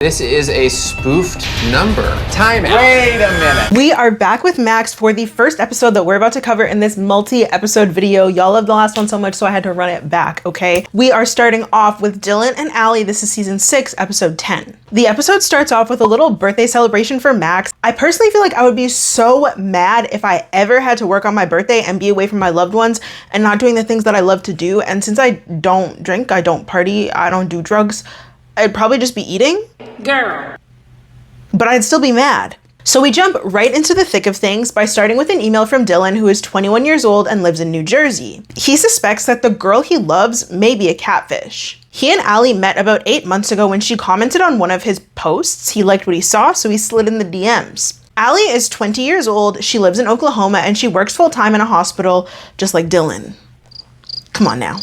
This is a spoofed number. Time out. Wait a minute. We are back with Max for the first episode that we're about to cover in this multi-episode video. Y'all loved the last one so much, so I had to run it back, okay? We are starting off with Dylan and Allie. This is season 6, episode 10. The episode starts off with a little birthday celebration for Max. I personally feel like I would be so mad if I ever had to work on my birthday and be away from my loved ones and not doing the things that I love to do. And since I don't drink, I don't party, I don't do drugs, I'd probably just be eating. Girl. But I'd still be mad. So we jump right into the thick of things by starting with an email from Dylan, who is 21 years old and lives in New Jersey. He suspects that the girl he loves may be a catfish. He and Allie met about 8 months ago when she commented on one of his posts. He liked what he saw, so he slid in the DMs. Allie is 20 years old, she lives in Oklahoma, and she works full-time in a hospital, just like Dylan. Come on now.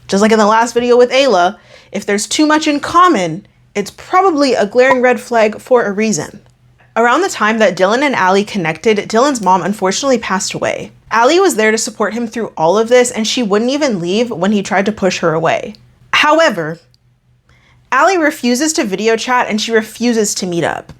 Just like in the last video with Ayla, if there's too much in common, it's probably a glaring red flag for a reason. Around the time that Dylan and Allie connected, Dylan's mom unfortunately passed away. Allie was there to support him through all of this, and she wouldn't even leave when he tried to push her away. However, Allie refuses to video chat and she refuses to meet up.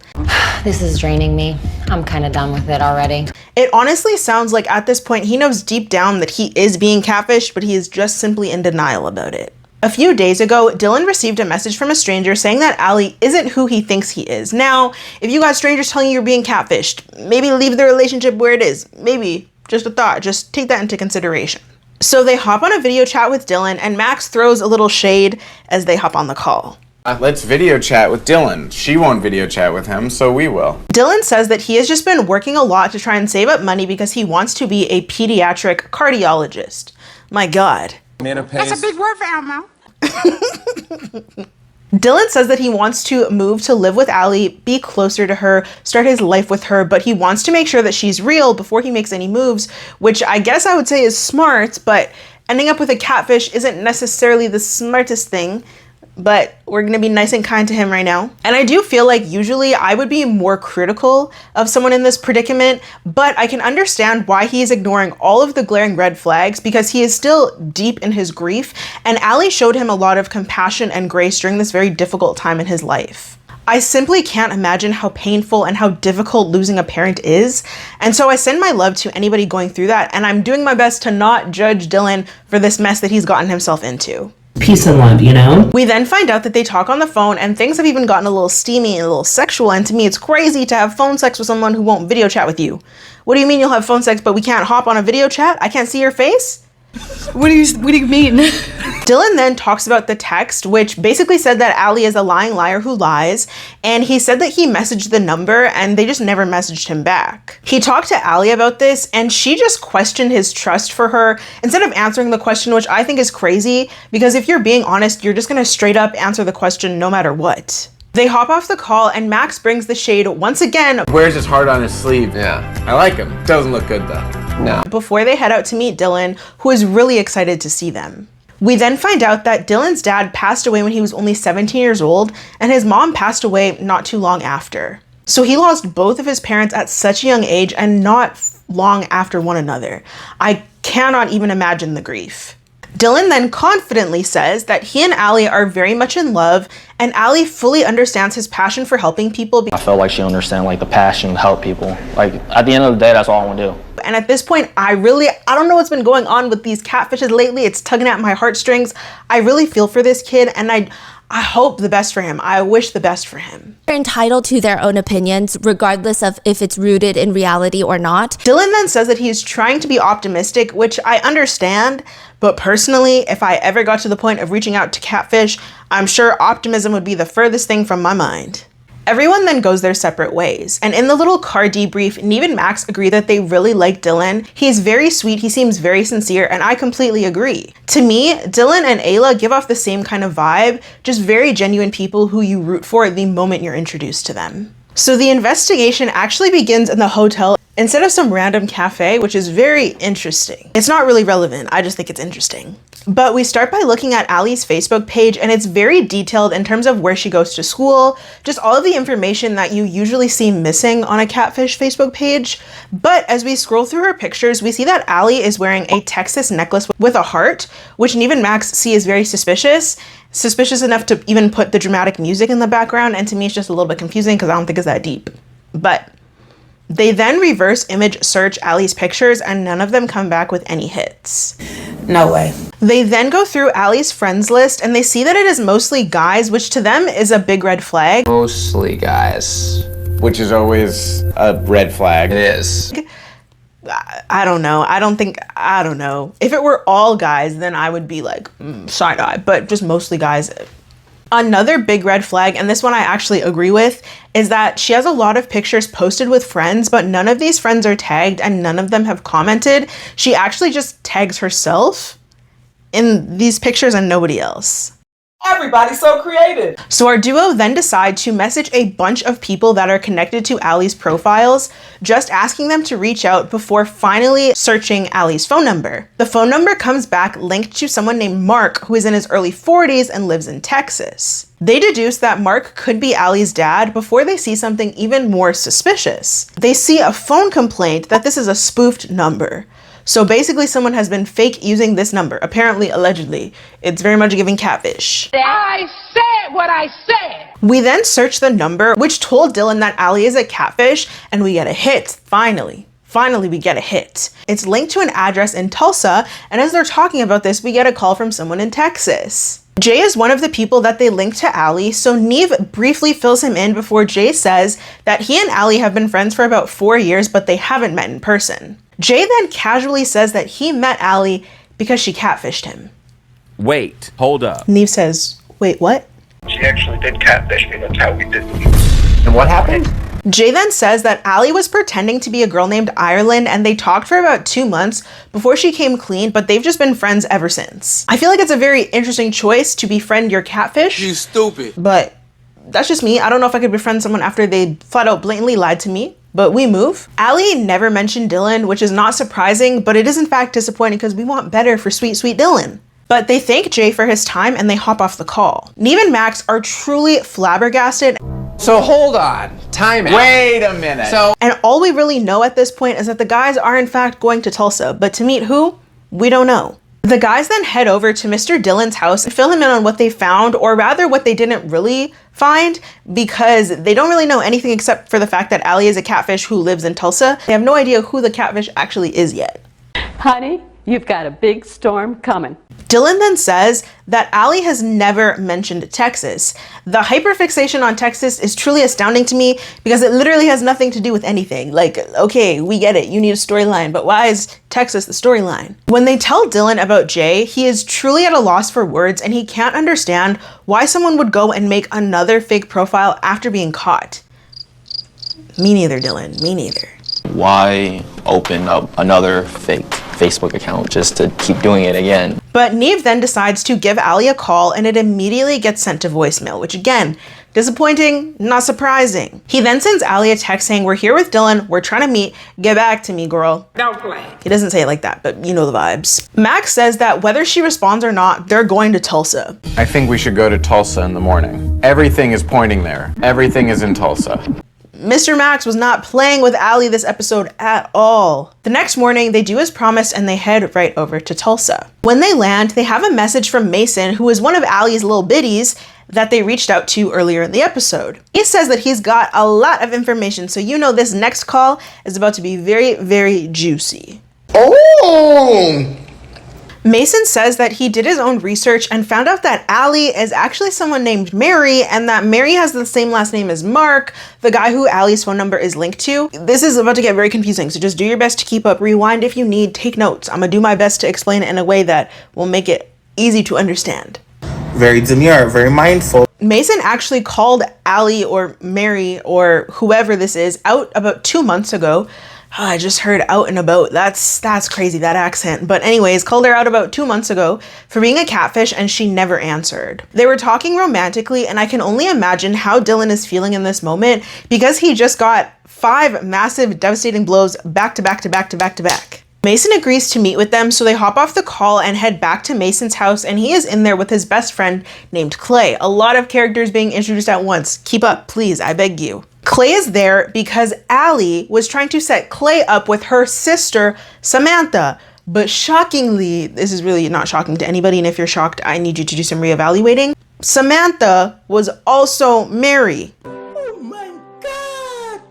This is draining me. I'm kind of done with it already. It honestly sounds like at this point he knows deep down that he is being catfished, but he is just simply in denial about it. A few days ago, Dylan received a message from a stranger saying that Allie isn't who he thinks he is. Now, if you got strangers telling you you're being catfished, maybe leave the relationship where it is. Maybe, just a thought, just take that into consideration. So they hop on a video chat with Dylan, and Max throws a little shade as they hop on the call. Let's video chat with Dylan. She won't video chat with him, so we will. Dylan says that he has just been working a lot to try and save up money because he wants to be a pediatric cardiologist. My God. That's a big word for Elmo. Dylan says that he wants to move to live with Allie, be closer to her, start his life with her, but he wants to make sure that she's real before he makes any moves, which I guess I would say is smart, but ending up with a catfish isn't necessarily the smartest thing. But we're gonna be nice and kind to him right now. And I do feel like usually I would be more critical of someone in this predicament, but I can understand why he is ignoring all of the glaring red flags because he is still deep in his grief, and Allie showed him a lot of compassion and grace during this very difficult time in his life. I simply can't imagine how painful and how difficult losing a parent is, and so I send my love to anybody going through that, and I'm doing my best to not judge Dylan for this mess that he's gotten himself into. Peace and love, you know? We then find out that they talk on the phone and things have even gotten a little steamy and a little sexual, and to me it's crazy to have phone sex with someone who won't video chat with you. What do you mean you'll have phone sex but we can't hop on a video chat? I can't see your face? What do you mean? Dylan then talks about the text, which basically said that Allie is a lying liar who lies, and he said that he messaged the number and they just never messaged him back. He talked to Allie about this and she just questioned his trust for her instead of answering the question, which I think is crazy because if you're being honest, you're just gonna straight up answer the question no matter what. They hop off the call and Max brings the shade once again. Wears his heart on his sleeve. Yeah. I like him. Doesn't look good though. No. Before they head out to meet Dylan, who is really excited to see them. We then find out that Dylan's dad passed away when he was only 17 years old, and his mom passed away not too long after. So he lost both of his parents at such a young age and not long after one another. I cannot even imagine the grief. Dylan then confidently says that he and Allie are very much in love, and Allie fully understands his passion for helping people. I felt like she understands like the passion to help people. Like at the end of the day, that's all I want to do. And at this point, I don't know what's been going on with these catfishes lately. It's tugging at my heartstrings. I really feel for this kid, and I hope the best for him. I wish the best for him. They're entitled to their own opinions, regardless of if it's rooted in reality or not. Dylan then says that he's trying to be optimistic, which I understand, but personally, if I ever got to the point of reaching out to Catfish, I'm sure optimism would be the furthest thing from my mind. Everyone then goes their separate ways, and in the little car debrief, Neve and Max agree that they really like Dylan. He's very sweet, he seems very sincere, and I completely agree. To me, Dylan and Ayla give off the same kind of vibe, just very genuine people who you root for the moment you're introduced to them. So the investigation actually begins in the hotel instead of some random cafe, which is very interesting. It's not really relevant, I just think it's interesting. But we start by looking at Allie's Facebook page, and it's very detailed in terms of where she goes to school, just all of the information that you usually see missing on a Catfish Facebook page. But as we scroll through her pictures, we see that Allie is wearing a Texas necklace with a heart, which Neve and Max see as very suspicious. suspicious enough to even put the dramatic music in the background, and to me it's just a little bit confusing because I don't think it's that deep. But they then reverse image search Allie's pictures and none of them come back with any hits. No way. They then go through Allie's friends list and they see that it is mostly guys, which to them is a big red flag. Mostly guys. Which is always a red flag. It is. I don't know. I don't know. If it were all guys, then I would be like, side eye, but just mostly guys. Another big red flag, and this one I actually agree with, is that she has a lot of pictures posted with friends, but none of these friends are tagged and none of them have commented. She actually just tags herself in these pictures and nobody else. Everybody's so creative. So our duo then decide to message a bunch of people that are connected to Allie's profiles, just asking them to reach out before finally searching Allie's phone number. The phone number comes back linked to someone named Mark, who is in his early 40s and lives in Texas. They deduce that Mark could be Allie's dad before they see something even more suspicious. They see a phone complaint that this is a spoofed number. So basically someone has been fake using this number, apparently, allegedly. It's very much giving Catfish. I said what I said. We then search the number, which told Dylan that Allie is a catfish, and we get a hit, finally. Finally, we get a hit. It's linked to an address in Tulsa, and as they're talking about this, we get a call from someone in Texas. Jay is one of the people that they link to Allie, so Neve briefly fills him in before Jay says that he and Allie have been friends for about 4 years, but they haven't met in person. Jay then casually says that he met Allie because she catfished him. Wait, hold up. Neve says, wait, what? She actually did catfish me, that's how we did it. And what happened? Jay then says that Allie was pretending to be a girl named Ireland and they talked for about 2 months before she came clean, but they've just been friends ever since. I feel like it's a very interesting choice to befriend your catfish. You stupid. But that's just me. I don't know if I could befriend someone after they flat out blatantly lied to me. But we move. Allie never mentioned Dylan, which is not surprising, but it is in fact disappointing because we want better for sweet, sweet Dylan. But they thank Jay for his time and they hop off the call. Neve and Max are truly flabbergasted. So hold on. Time out. Wait a minute. And all we really know at this point is that the guys are in fact going to Tulsa, but to meet who? We don't know. The guys then head over to Mr. Dylan's house and fill him in on what they found, or rather what they didn't really find, because they don't really know anything except for the fact that Allie is a catfish who lives in Tulsa. They have no idea who the catfish actually is yet. Honey, you've got a big storm coming. Dylan then says that Allie has never mentioned Texas. The hyperfixation on Texas is truly astounding to me because it literally has nothing to do with anything. Like, okay, we get it, you need a storyline, but why is Texas the storyline? When they tell Dylan about Jay, he is truly at a loss for words and he can't understand why someone would go and make another fake profile after being caught. Me neither, Dylan, me neither. Why open up another fake Facebook account just to keep doing it again? But Neve then decides to give Allie a call and it immediately gets sent to voicemail, which again, disappointing, not surprising. He then sends Allie a text saying, we're here with Dylan, we're trying to meet, get back to me, girl. Don't play. He doesn't say it like that, but you know the vibes. Max says that whether she responds or not, they're going to Tulsa. I think we should go to Tulsa in the morning. Everything is pointing there. Everything is in Tulsa. Mr. Max was not playing with Allie this episode at all. The next morning, they do as promised and they head right over to Tulsa. When they land, they have a message from Mason, who is one of Allie's little biddies that they reached out to earlier in the episode. He says that he's got a lot of information, so you know this next call is about to be very, very juicy. Oh! Mason says that he did his own research and found out that Allie is actually someone named Mary and that Mary has the same last name as Mark, the guy who Allie's phone number is linked to. This is about to get very confusing, so just do your best to keep up. Rewind if you need, take notes. I'm gonna do my best to explain it in a way that will make it easy to understand. Very demure, very mindful. Mason actually called Allie or Mary or whoever this is out about 2 months ago. Oh, I just heard out and about. That's crazy, that accent. But anyways, called her out about 2 months ago for being a catfish and she never answered. They were talking romantically and I can only imagine how Dylan is feeling in this moment because he just got 5 massive devastating blows back to back to back to back to back. Mason agrees to meet with them, so they hop off the call and head back to Mason's house and he is in there with his best friend named Clay. A lot of characters being introduced at once. Keep up, please, I beg you. Clay is there because Allie was trying to set Clay up with her sister, Samantha. But shockingly, this is really not shocking to anybody, and if you're shocked, I need you to do some reevaluating. Samantha was also Mary. Oh my God.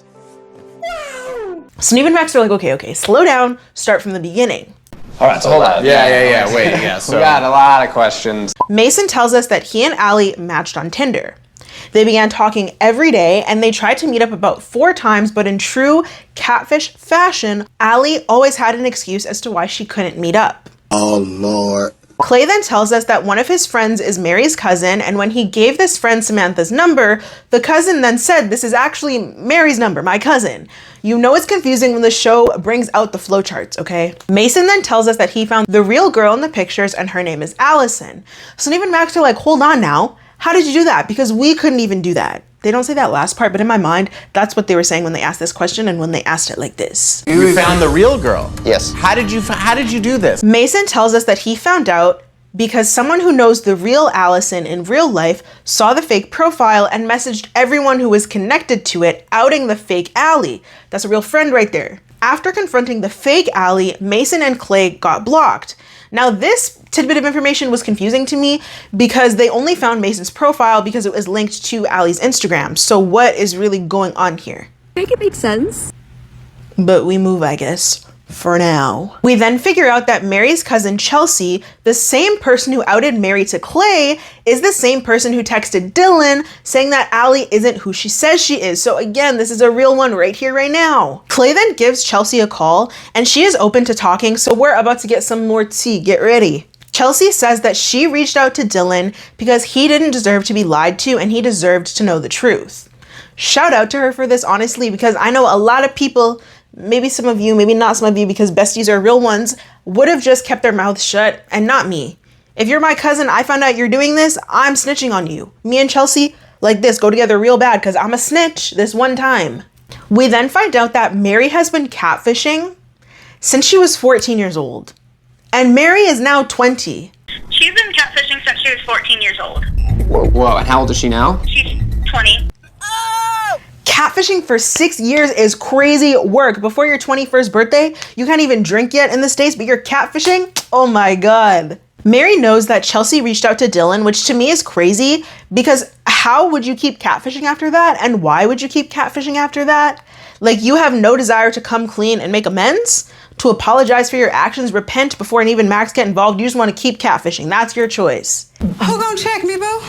Wow. So Neve and Max are like, okay, slow down, start from the beginning. All right, so hold on. Yeah. Wait, yeah. So We got a lot of questions. Mason tells us that he and Allie matched on Tinder. They began talking every day and they tried to meet up about 4 times, but in true Catfish fashion, Allie always had an excuse as to why she couldn't meet up. Oh, Lord. Clay then tells us that one of his friends is Mary's cousin, and when he gave this friend Samantha's number, the cousin then said, "This is actually Mary's number, my cousin." You know it's confusing when the show brings out the flowcharts, okay? Mason then tells us that he found the real girl in the pictures and her name is Allison. So Neve and Max are like, hold on now. How did you do that? Because we couldn't even do that. They don't say that last part, but in my mind, that's what they were saying when they asked this question and when they asked it like this. you found the real girl. Yes. How did you do this? Mason tells us that he found out because someone who knows the real Allison in real life saw the fake profile and messaged everyone who was connected to it, outing the fake Allie. That's a real friend right there. After confronting the fake Allie, Mason and Clay got blocked. Now this tidbit of information was confusing to me because they only found Mason's profile because it was linked to Allie's Instagram. So what is really going on here? Make it make sense. But we move, I guess, for now. We then figure out that Mary's cousin Chelsea, the same person who outed Mary to Clay, is the same person who texted Dylan saying that Allie isn't who she says she is. So again, this is a real one right here, right now. Clay then gives Chelsea a call and she is open to talking, so we're about to get some more tea. Get ready. Chelsea says that she reached out to Dylan because he didn't deserve to be lied to and he deserved to know the truth. Shout out to her for this, honestly, because I know a lot of people, maybe some of you, maybe not some of you, because besties are real ones, would have just kept their mouths shut, and not me. If you're my cousin, I found out you're doing this, I'm snitching on you. Me and Chelsea, like this, go together real bad because I'm a snitch this one time. We then find out that Mary has been catfishing since she was 14 years old. And Mary is now 20. She's been catfishing since she was 14 years old. Whoa, and how old is she now? She's 20. Catfishing for 6 years is crazy work. Before your 21st birthday, you can't even drink yet in the States, but you're catfishing? Oh my God. Mary knows that Chelsea reached out to Dylan, which to me is crazy because how would you keep catfishing after that? And why would you keep catfishing after that? Like, you have no desire to come clean and make amends, to apologize for your actions, repent before and even Max get involved. You just want to keep catfishing. That's your choice. Who gonna check me, boo?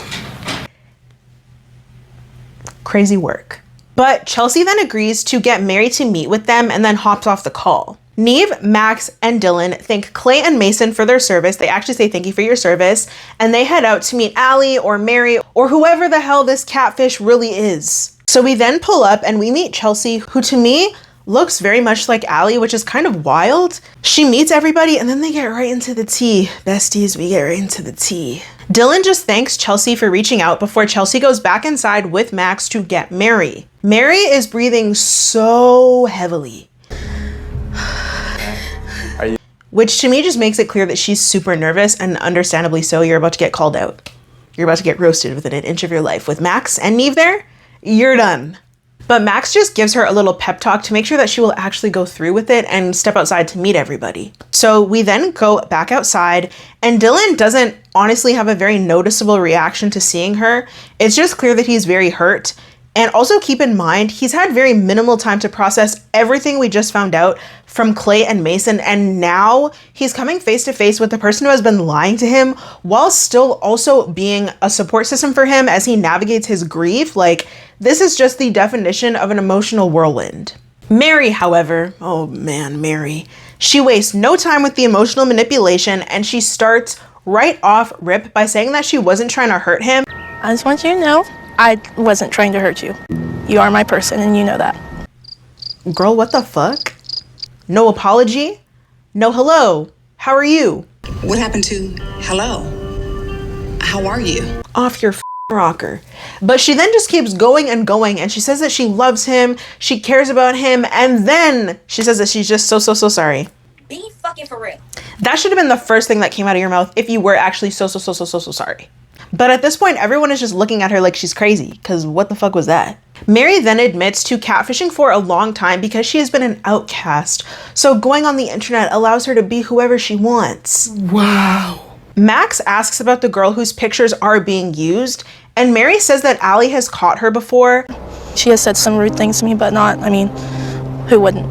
Crazy work. But Chelsea then agrees to get Mary to meet with them and then hops off the call. Neve, Max, and Dylan thank Clay and Mason for their service. They actually say thank you for your service. And they head out to meet Allie or Mary or whoever the hell this catfish really is. So we then pull up and we meet Chelsea, who to me looks very much like Allie, which is kind of wild. She meets everybody and then they get right into the tea. Besties, we get right into the tea. Dylan just thanks Chelsea for reaching out before Chelsea goes back inside with Max to get Mary. Mary is breathing so heavily. Which to me just makes it clear that she's super nervous, and understandably so. You're about to get called out. You're about to get roasted within an inch of your life. With Max and Neve there, you're done. But Max just gives her a little pep talk to make sure that she will actually go through with it and step outside to meet everybody. So we then go back outside and Dylan doesn't honestly have a very noticeable reaction to seeing her. It's just clear that he's very hurt. And also keep in mind, he's had very minimal time to process everything we just found out from Clay and Mason. And now he's coming face to face with the person who has been lying to him while still also being a support system for him as he navigates his grief. Like, this is just the definition of an emotional whirlwind. Mary, however, oh man, Mary, she wastes no time with the emotional manipulation and she starts right off rip by saying that she wasn't trying to hurt him. I just want you to know, I wasn't trying to hurt you. You are my person and you know that. Girl, what the fuck? No apology? No hello. How are you? What happened to hello? How are you? Off your rocker. But she then just keeps going and going and she says that she loves him, she cares about him, and then she says that she's just so sorry. Be fucking for real. That should have been the first thing that came out of your mouth if you were actually so sorry. But at this point, everyone is just looking at her like she's crazy, because what the fuck was that? Mary then admits to catfishing for a long time because she has been an outcast. So going on the internet allows her to be whoever she wants. Wow. Max asks about the girl whose pictures are being used, and Mary says that Allie has caught her before. She has said some rude things to me, but not, I mean, who wouldn't?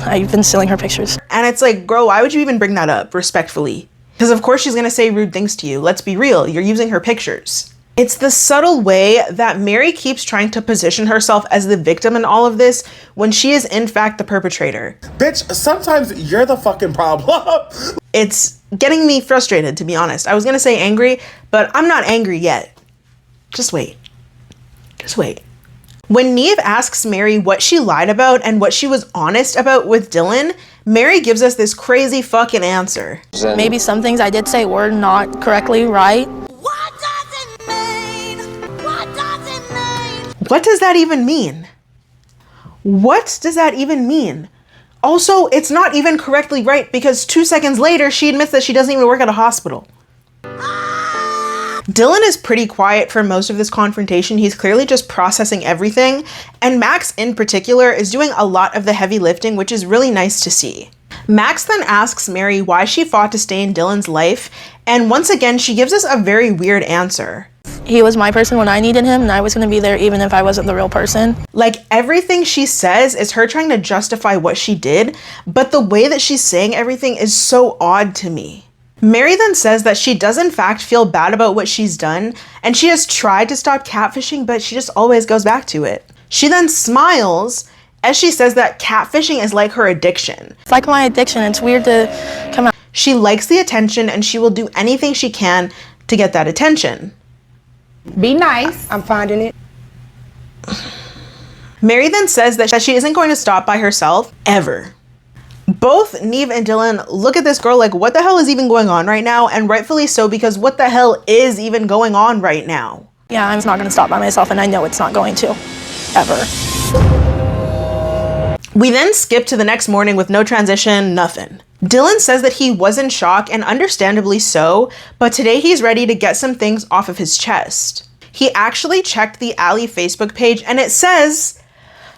I've been stealing her pictures. And it's like, girl, why would you even bring that up, respectfully? Because of course she's gonna say rude things to you. Let's be real, you're using her pictures. It's the subtle way that Mary keeps trying to position herself as the victim in all of this when she is in fact the perpetrator. Bitch, sometimes you're the fucking problem. It's getting me frustrated, to be honest. I was gonna say angry, but I'm not angry yet. Just wait. Just wait. When Neve asks Mary what she lied about and what she was honest about with Dylan, Mary gives us this crazy fucking answer. Maybe some things I did say were not correctly right. What does that even mean? What does that even mean? Also, it's not even correctly right because 2 seconds later, she admits that she doesn't even work at a hospital. Dylan is pretty quiet for most of this confrontation. He's clearly just processing everything. And Max in particular is doing a lot of the heavy lifting, which is really nice to see. Max then asks Mary why she fought to stay in Dylan's life. And once again, she gives us a very weird answer. He was my person when I needed him, and I was going to be there even if I wasn't the real person. Like, everything she says is her trying to justify what she did, but the way that she's saying everything is so odd to me. Mary then says that she does in fact feel bad about what she's done, and she has tried to stop catfishing, but she just always goes back to it. She then smiles as she says that catfishing is like her addiction. It's like my addiction. It's weird to come out. She likes the attention and she will do anything she can to get that attention. Be nice. I'm finding it. Mary then says that she isn't going to stop by herself, ever. Both Neve and Dylan look at this girl like, what the hell is even going on right now? And rightfully so, because what the hell is even going on right now? Yeah, I'm not going to stop by myself, and I know it's not going to, ever. We then skip to the next morning with no transition, nothing. Dylan says that he was in shock, and understandably so, but today he's ready to get some things off of his chest. He actually checked the Allie Facebook page, and it says,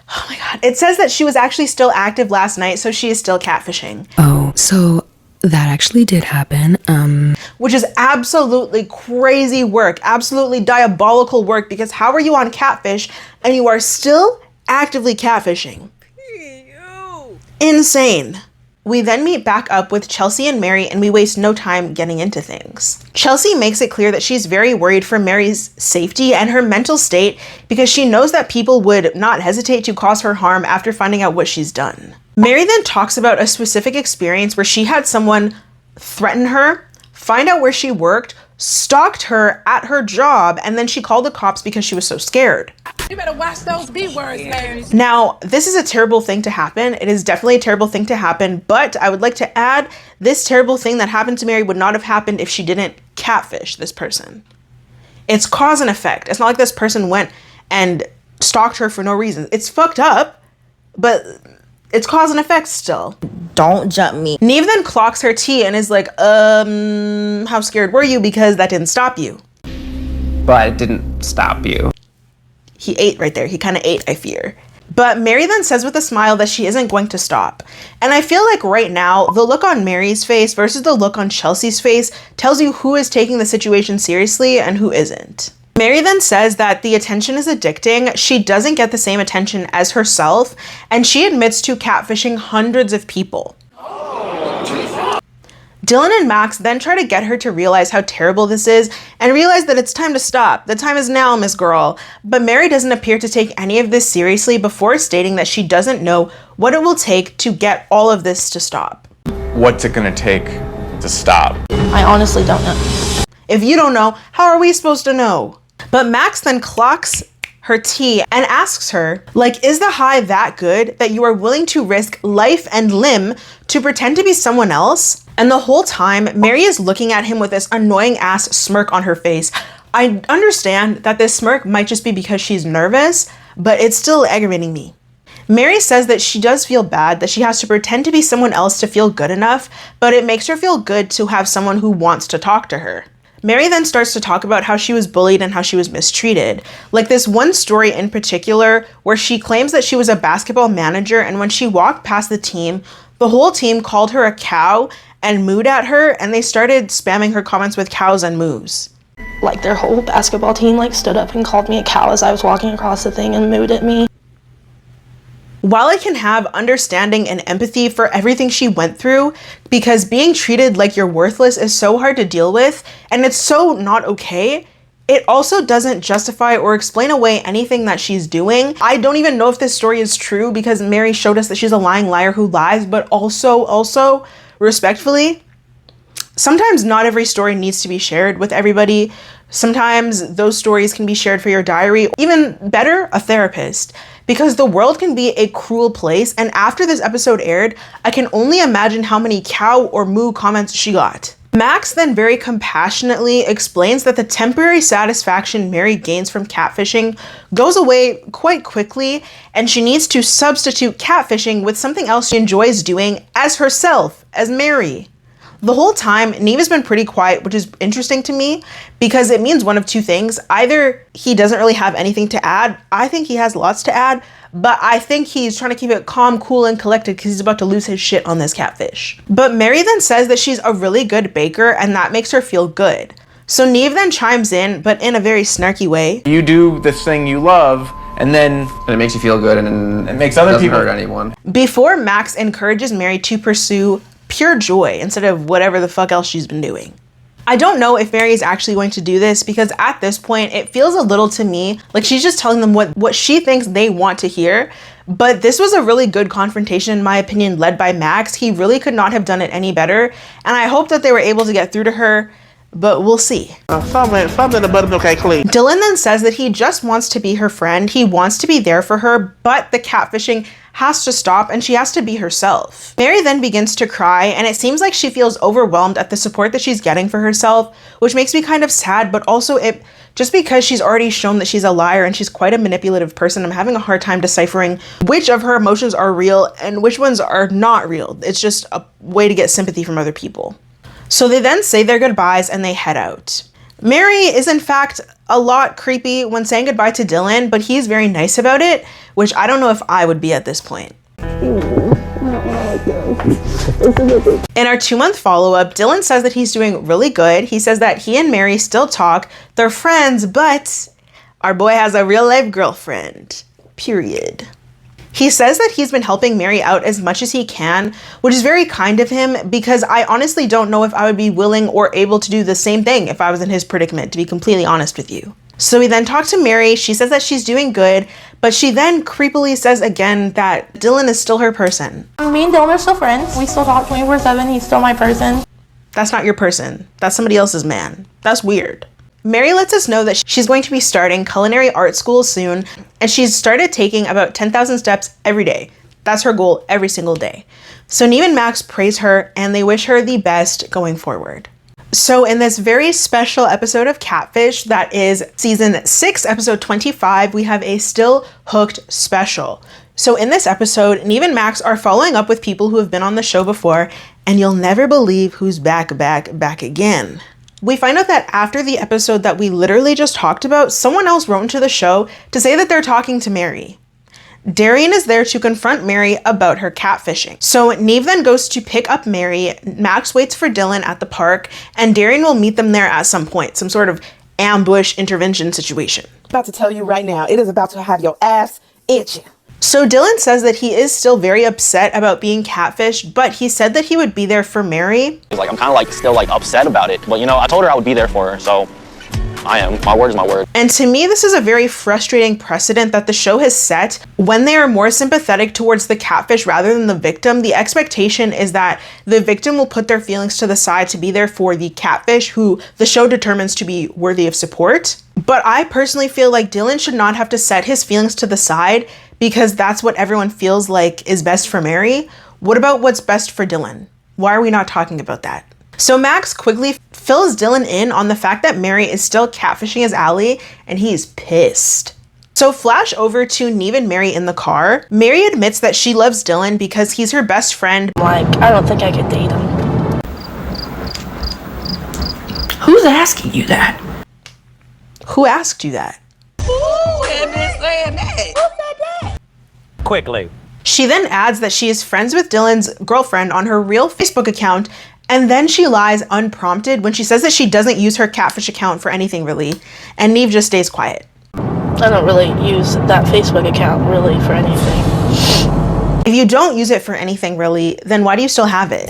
oh my God, it says that she was actually still active last night, so she is still catfishing. Oh, so that actually did happen. Which is absolutely crazy work, absolutely diabolical work, because how are you on Catfish and you are still actively catfishing? Insane. We then meet back up with Chelsea and Mary, and we waste no time getting into things. Chelsea makes it clear that she's very worried for Mary's safety and her mental state because she knows that people would not hesitate to cause her harm after finding out what she's done. Mary then talks about a specific experience where she had someone threaten her, find out where she worked, stalked her at her job, and then she called the cops because she was so scared. You better watch those B words, Mary. Now, this is a terrible thing to happen. It is definitely a terrible thing to happen, but I would like to add, this terrible thing that happened to Mary would not have happened if she didn't catfish this person. It's cause and effect. It's not like this person went and stalked her for no reason. It's fucked up, but it's cause and effect still. Don't jump me. Neve then clocks her tea and is like, how scared were you? Because that didn't stop you. But it didn't stop you. He ate right there. He kind of ate, I fear. But Mary then says with a smile that she isn't going to stop. And I feel like right now, the look on Mary's face versus the look on Chelsea's face tells you who is taking the situation seriously and who isn't. Mary then says that the attention is addicting. She doesn't get the same attention as herself, and she admits to catfishing hundreds of people. Dylan and Max then try to get her to realize how terrible this is and realize that it's time to stop. The time is now, Miss Girl. But Mary doesn't appear to take any of this seriously before stating that she doesn't know what it will take to get all of this to stop. What's it gonna take to stop? I honestly don't know. If you don't know, how are we supposed to know? But Max then clocks her tea and asks her, like, is the high that good that you are willing to risk life and limb to pretend to be someone else? And the whole time, Mary is looking at him with this annoying ass smirk on her face. I understand that this smirk might just be because she's nervous, but it's still aggravating me. Mary says that she does feel bad, that she has to pretend to be someone else to feel good enough, but it makes her feel good to have someone who wants to talk to her. Mary then starts to talk about how she was bullied and how she was mistreated. Like this one story in particular where she claims that she was a basketball manager, and when she walked past the team, The whole team called her a cow and mooed at her, and they started spamming her comments with cows and moos. Like their whole basketball team like stood up and called me a cow as I was walking across the thing and mooed at me. While I can have understanding and empathy for everything she went through, because being treated like you're worthless is so hard to deal with, and it's so not okay, it also doesn't justify or explain away anything that she's doing. I don't even know if this story is true because Mary showed us that she's a lying liar who lies, but also, respectfully, sometimes not every story needs to be shared with everybody. Sometimes those stories can be shared for your diary, even better, a therapist. Because the world can be a cruel place, and after this episode aired, I can only imagine how many cow or moo comments she got. Max then very compassionately explains that the temporary satisfaction Mary gains from catfishing goes away quite quickly, and she needs to substitute catfishing with something else she enjoys doing as herself, as Mary. The whole time, Neva's been pretty quiet, which is interesting to me because it means one of two things. Either he doesn't really have anything to add. I think he has lots to add, but I think he's trying to keep it calm, cool, and collected because he's about to lose his shit on this catfish. But Mary then says that she's a really good baker and that makes her feel good. So Neve then chimes in, but in a very snarky way. You do this thing you love, and then it makes you feel good, and it makes other people hurt anyone. Before Max encourages Mary to pursue pure joy instead of whatever the fuck else she's been doing. I don't know if Mary is actually going to do this because at this point it feels a little to me like she's just telling them what she thinks they want to hear. But this was a really good confrontation in my opinion, led by Max. He really could not have done it any better, and I hope that they were able to get through to her, but we'll see. Something the buttermilk ain't clean. Dylan then says that he just wants to be her friend. He wants to be there for her, but the catfishing has to stop and she has to be herself. Mary then begins to cry, and it seems like she feels overwhelmed at the support that she's getting for herself, which makes me kind of sad, but also just because she's already shown that she's a liar and she's quite a manipulative person, I'm having a hard time deciphering which of her emotions are real and which ones are not real. It's just a way to get sympathy from other people. So they then say their goodbyes and they head out. Mary is in fact a lot creepy when saying goodbye to Dylan, but he's very nice about it, which I don't know if I would be at this point. In our 2-month follow-up, Dylan says that he's doing really good. He says that he and Mary still talk, they're friends, but our boy has a real life girlfriend, period. He says that he's been helping Mary out as much as he can, which is very kind of him because I honestly don't know if I would be willing or able to do the same thing if I was in his predicament, to be completely honest with you. So we then talk to Mary. She says that she's doing good, but she then creepily says again that Dylan is still her person. Me and Dylan are still friends. We still talk 24/7. He's still my person. That's not your person. That's somebody else's man. That's weird. Mary lets us know that she's going to be starting culinary art school soon, and she's started taking about 10,000 steps every day. That's her goal every single day. So Neve and Max praise her, and they wish her the best going forward. So in this very special episode of Catfish, that is season 6, episode 25, we have a Still Hooked special. So in this episode, Neve and Max are following up with people who have been on the show before, and you'll never believe who's back again. We find out that after the episode that we literally just talked about, someone else wrote into the show to say that they're talking to Mary. Darion is there to confront Mary about her catfishing. So Neve then goes to pick up Mary, Max waits for Dylan at the park, and Darion will meet them there at some point, some sort of ambush intervention situation. I'm about to tell you right now, it is about to have your ass itching. So Dylan says that he is still very upset about being catfished, but he said that he would be there for Mary. He's like, I'm kind of still upset about it. But I told her I would be there for her, so I am. My word is my word. And to me, this is a very frustrating precedent that the show has set. When they are more sympathetic towards the catfish rather than the victim, the expectation is that the victim will put their feelings to the side to be there for the catfish, who the show determines to be worthy of support. But I personally feel like Dylan should not have to set his feelings to the side because that's what everyone feels like is best for Mary. What about what's best for Dylan? Why are we not talking about that? So Max quickly fills Dylan in on the fact that Mary is still catfishing his ally, and he's pissed. So flash over to Neve and Mary in the car. Mary admits that she loves Dylan because he's her best friend. I don't think I could date him. Who's asking you that? Who asked you that? Who am I saying that? Who said that? Quickly. She then adds that she is friends with Dylan's girlfriend on her real Facebook account, and then she lies unprompted when she says that she doesn't use her Catfish account for anything really, and Neve just stays quiet. I don't really use that Facebook account really for anything. If you don't use it for anything really, then why do you still have it?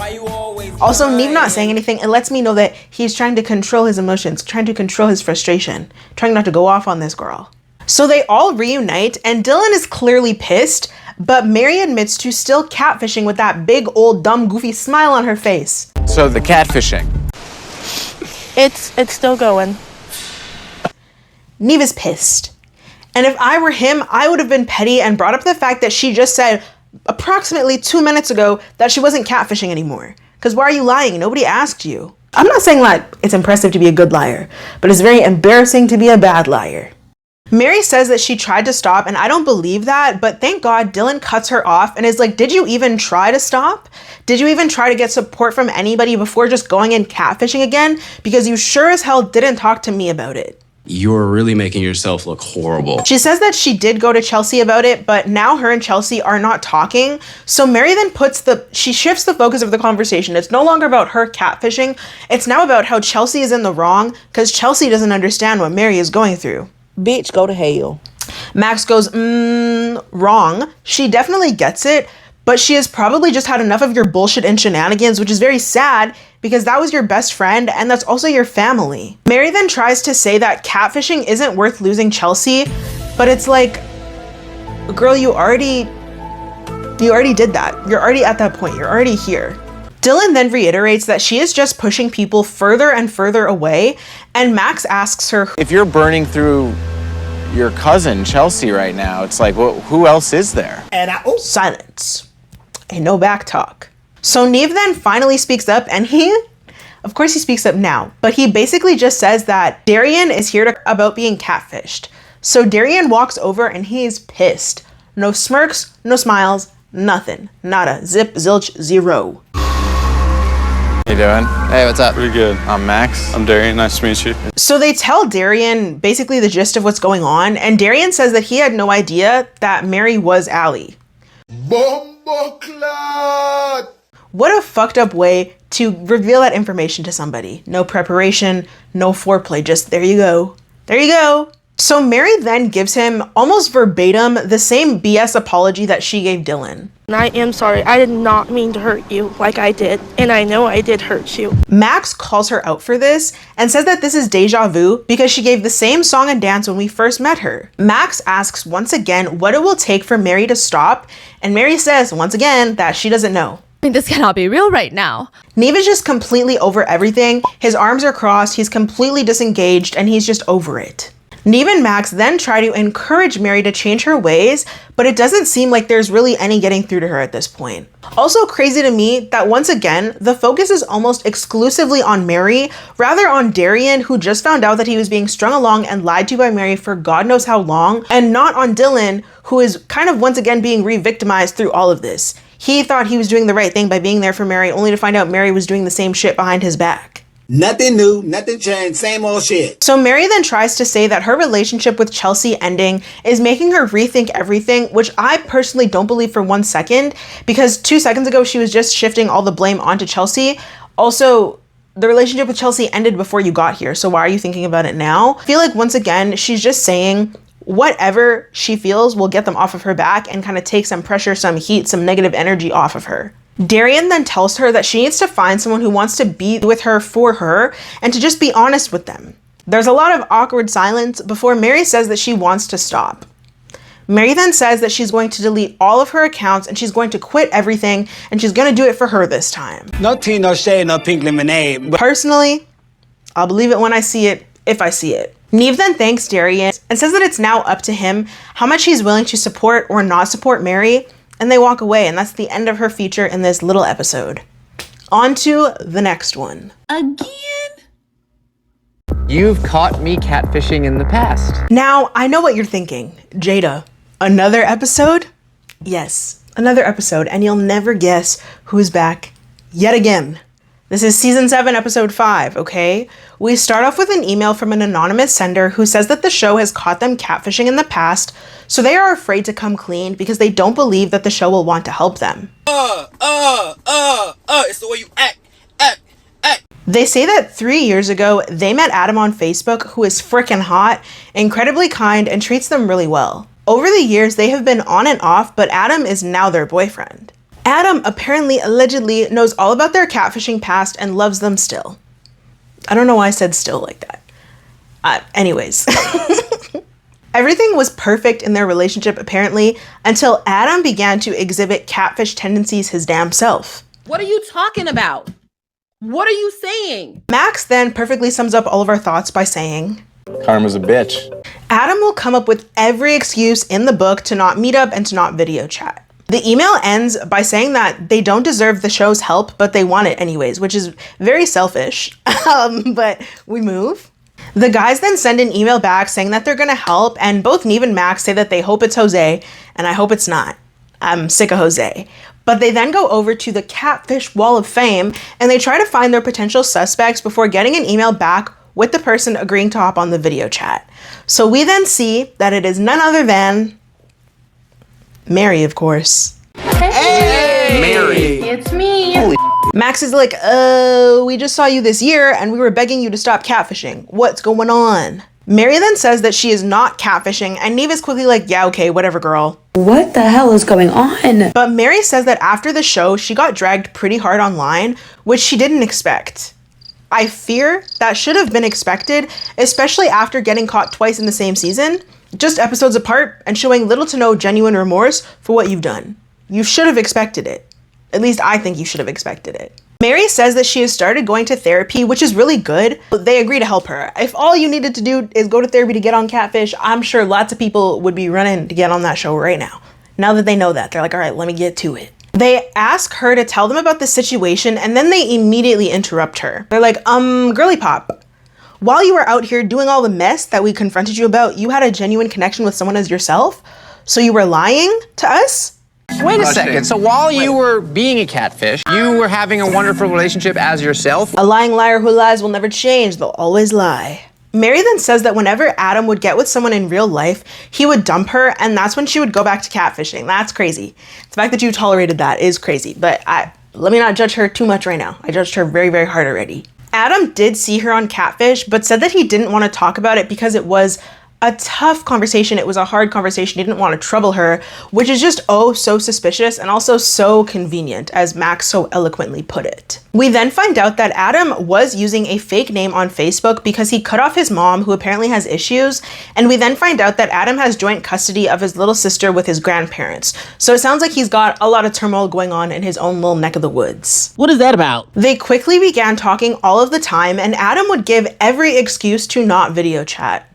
Also, Neve not saying anything, it lets me know that he's trying to control his emotions, trying to control his frustration, trying not to go off on this girl. So they all reunite, and Dylan is clearly pissed, but Mary admits to still catfishing with that big old dumb goofy smile on her face. So the catfishing. It's still going. Neve is pissed. And if I were him, I would have been petty and brought up the fact that she just said approximately 2 minutes ago that she wasn't catfishing anymore. Because why are you lying? Nobody asked you. I'm not saying that it's impressive to be a good liar, but it's very embarrassing to be a bad liar. Mary says that she tried to stop, and I don't believe that, but thank God Dylan cuts her off and is like, did you even try to stop? Did you even try to get support from anybody before just going in catfishing again? Because you sure as hell didn't talk to me about it. You're really making yourself look horrible. She says that she did go to Chelsea about it, but now her and Chelsea are not talking. So Mary then she shifts the focus of the conversation. It's no longer about her catfishing. It's now about how Chelsea is in the wrong because Chelsea doesn't understand what Mary is going through. Bitch, go to hell. Max goes, wrong. She definitely gets it, but she has probably just had enough of your bullshit and shenanigans, which is very sad because that was your best friend and that's also your family. Mary then tries to say that catfishing isn't worth losing Chelsea, but it's like, girl, you already did that. You're already at that point. You're already here. Dylan then reiterates that she is just pushing people further and further away, and Max asks her, if you're burning through your cousin Chelsea right now, it's like, well, who else is there? And silence. And no back talk. So Neve then finally speaks up, and of course he speaks up now, but he basically just says that Darion is here about being catfished. So Darion walks over and he's pissed. No smirks, no smiles, nothing. Nada. Zip, zilch, zero. How you doing? Hey, what's up? Pretty good. I'm Max. I'm Darion. Nice to meet you. So they tell Darion basically the gist of what's going on, and Darion says that he had no idea that Mary was Allie. What a fucked up way to reveal that information to somebody. No preparation, no foreplay, just there you go. There you go. So Mary then gives him almost verbatim the same BS apology that she gave Dylan. And I am sorry. I did not mean to hurt you like I did. And I know I did hurt you. Max calls her out for this and says that this is deja vu because she gave the same song and dance when we first met her. Max asks once again what it will take for Mary to stop. And Mary says once again that she doesn't know. This cannot be real right now. Neve is just completely over everything. His arms are crossed. He's completely disengaged and he's just over it. Neve and Max then try to encourage Mary to change her ways, but it doesn't seem like there's really any getting through to her at this point. Also crazy to me that once again, the focus is almost exclusively on Mary, rather on Darion, who just found out that he was being strung along and lied to by Mary for God knows how long, and not on Dylan, who is kind of once again being re-victimized through all of this. He thought he was doing the right thing by being there for Mary, only to find out Mary was doing the same shit behind his back. Nothing new, nothing changed, same old shit. So Mary then tries to say that her relationship with Chelsea ending is making her rethink everything, which I personally don't believe for 1 second, because 2 seconds ago she was just shifting all the blame onto Chelsea. Also, the relationship with Chelsea ended before you got here, so why are you thinking about it now? I feel like once again, she's just saying whatever she feels will get them off of her back and kind of take some pressure, some heat, some negative energy off of her. Darion then tells her that she needs to find someone who wants to be with her for her and to just be honest with them. There's a lot of awkward silence before Mary says that she wants to stop. Mary then says that she's going to delete all of her accounts and she's going to quit everything and she's going to do it for her this time. No tea, no shade, no pink lemonade. Personally, I'll believe it when I see it, if I see it. Neve then thanks Darion and says that it's now up to him how much he's willing to support or not support Mary, and they walk away, and that's the end of her feature in this little episode. On to the next one. Again? You've caught me catfishing in the past. Now, I know what you're thinking. Jada, another episode? Yes, another episode, and you'll never guess who's back yet again. This is season 7, episode 5, okay? We start off with an email from an anonymous sender who says that the show has caught them catfishing in the past, so they are afraid to come clean because they don't believe that the show will want to help them. It's the way you act. They say that 3 years ago, they met Adam on Facebook, who is frickin' hot, incredibly kind, and treats them really well. Over the years, they have been on and off, but Adam is now their boyfriend. Adam apparently, allegedly, knows all about their catfishing past and loves them still. I don't know why I said still like that. Anyways. Everything was perfect in their relationship, apparently, until Adam began to exhibit catfish tendencies his damn self. What are you talking about? What are you saying? Max then perfectly sums up all of our thoughts by saying, Karma's a bitch. Adam will come up with every excuse in the book to not meet up and to not video chat. The email ends by saying that they don't deserve the show's help, but they want it anyways, which is very selfish. But we move. The guys then send an email back saying that they're gonna help, and both Neve and Max say that they hope it's Jose, and I hope it's not. I'm sick of Jose. But they then go over to the Catfish Wall of Fame, and they try to find their potential suspects before getting an email back with the person agreeing to hop on the video chat. So we then see that it is none other than Mary, of course. Hey! Mary. It's me. Holy Max is like, we just saw you this year and we were begging you to stop catfishing. What's going on? Mary then says that she is not catfishing, and Neve is quickly like, yeah, okay, whatever, girl. What the hell is going on? But Mary says that after the show, she got dragged pretty hard online, which she didn't expect. I fear that should have been expected, especially after getting caught twice in the same season, just episodes apart, and showing little to no genuine remorse for what you've done. You should have expected it. At least I think you should have expected it. Mary says that she has started going to therapy, which is really good. They agree to help her. If all you needed to do is go to therapy to get on Catfish, I'm sure lots of people would be running to get on that show right now. Now that they know that, they're like, all right, let me get to it. They ask her to tell them about the situation, and then they immediately interrupt her. They're like, girly pop, while you were out here doing all the mess that we confronted you about, you had a genuine connection with someone as yourself? So you were lying to us? Wait a second. So while you were being a catfish, you were having a wonderful relationship as yourself? A lying liar who lies will never change. They'll always lie. Mary then says that whenever Adam would get with someone in real life, he would dump her, and that's when she would go back to catfishing. That's crazy. The fact that you tolerated that is crazy, but let me not judge her too much right now. I judged her very, very hard already. Adam did see her on Catfish, but said that he didn't want to talk about it because it was a tough conversation. It was a hard conversation. He didn't want to trouble her, which is just so suspicious and also so convenient, as Max so eloquently put it. We then find out that Adam was using a fake name on Facebook because he cut off his mom, who apparently has issues, and we then find out that Adam has joint custody of his little sister with his grandparents. So it sounds like he's got a lot of turmoil going on in his own little neck of the woods. What is that about? They quickly began talking all of the time, and Adam would give every excuse to not video chat.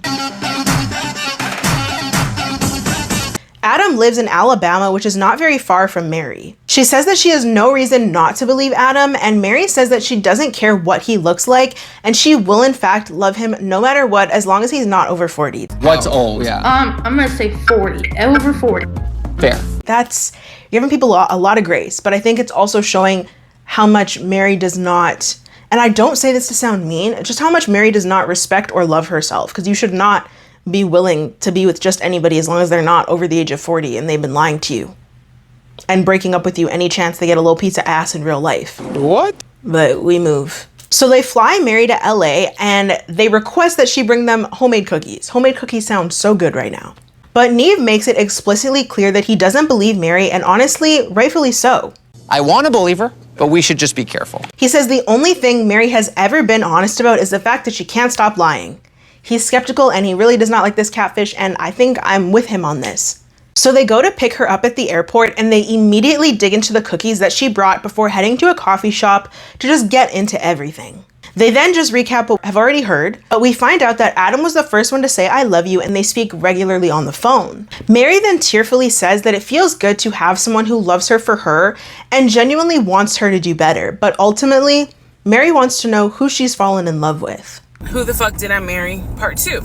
Adam lives in Alabama, which is not very far from Mary. She says that she has no reason not to believe Adam, and Mary says that she doesn't care what he looks like, and she will in fact love him no matter what, as long as he's not over 40. What's old? Yeah. I'm gonna say 40. Over 40. Fair. That's giving people a lot of grace, but I think it's also showing how much Mary does not, and I don't say this to sound mean, just how much Mary does not respect or love herself, because you should not be willing to be with just anybody as long as they're not over the age of 40 and they've been lying to you and breaking up with you any chance they get a little piece of ass in real life. What? But we move. So they fly Mary to LA and they request that she bring them homemade cookies. Homemade cookies sound so good right now. But Neve makes it explicitly clear that he doesn't believe Mary, and honestly, rightfully so. I want to believe her, but we should just be careful. He says the only thing Mary has ever been honest about is the fact that she can't stop lying. He's skeptical and he really does not like this catfish, and I think I'm with him on this. So they go to pick her up at the airport and they immediately dig into the cookies that she brought before heading to a coffee shop to just get into everything. They then just recap what we have already heard, but we find out that Adam was the first one to say I love you, and they speak regularly on the phone. Mary then tearfully says that it feels good to have someone who loves her for her and genuinely wants her to do better, but ultimately, Mary wants to know who she's fallen in love with. Who the fuck did I marry? Part 2.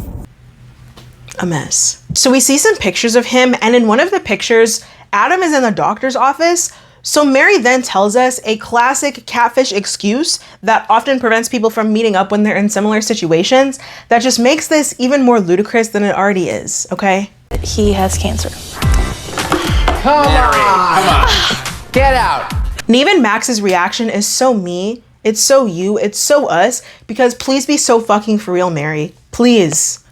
A mess. So we see some pictures of him, and in one of the pictures, Adam is in the doctor's office, So Mary then tells us a classic catfish excuse that often prevents people from meeting up when they're in similar situations that just makes this even more ludicrous than it already is, okay? He has cancer. Come on. Get out. Neve and Max's reaction is so me. It's so you. It's so us. Because please be so fucking for real, Mary. Please.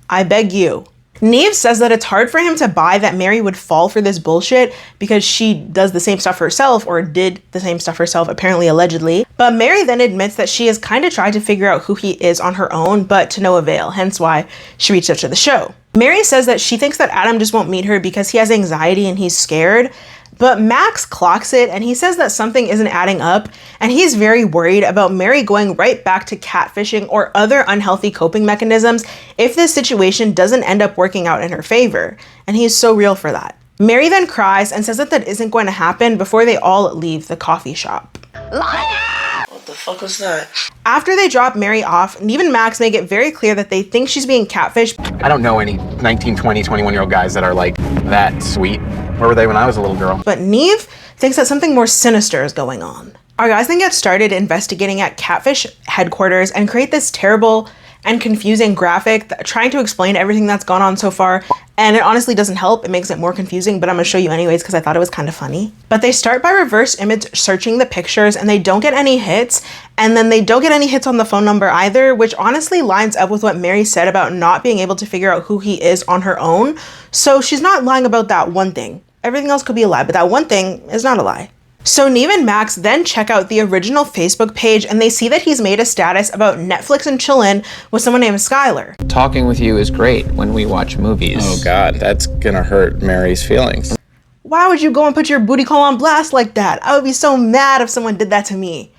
I beg you. Neve says that it's hard for him to buy that Mary would fall for this bullshit because she does the same stuff herself, or did the same stuff herself, apparently, allegedly. But Mary then admits that she has kind of tried to figure out who he is on her own, but to no avail, hence why she reached out to the show. Mary says that she thinks that Adam just won't meet her because he has anxiety and he's scared. But Max clocks it and he says that something isn't adding up, and he's very worried about Mary going right back to catfishing or other unhealthy coping mechanisms if this situation doesn't end up working out in her favor, and he's so real for that. Mary then cries and says that that isn't going to happen before they all leave the coffee shop. What the fuck was that? After they drop Mary off, Neve and Max make it very clear that they think she's being catfished. I don't know any 19, 20, 21-year-old guys that are like that sweet. Where were they when I was a little girl? But Neve thinks that something more sinister is going on. Our guys then get started investigating at Catfish headquarters and create this terrible and confusing graphic trying to explain everything that's gone on so far. And it honestly doesn't help. It makes it more confusing, but I'm gonna show you anyways because I thought it was kind of funny. But they start by reverse image searching the pictures and they don't get any hits. And then they don't get any hits on the phone number either, which honestly lines up with what Mary said about not being able to figure out who he is on her own. So she's not lying about that one thing. Everything else could be a lie, but that one thing is not a lie. So Neve and Max then check out the original Facebook page and they see that he's made a status about Netflix and chillin' with someone named Skylar. Talking with you is great when we watch movies. Oh God, that's gonna hurt Mary's feelings. Why would you go and put your booty call on blast like that? I would be so mad if someone did that to me.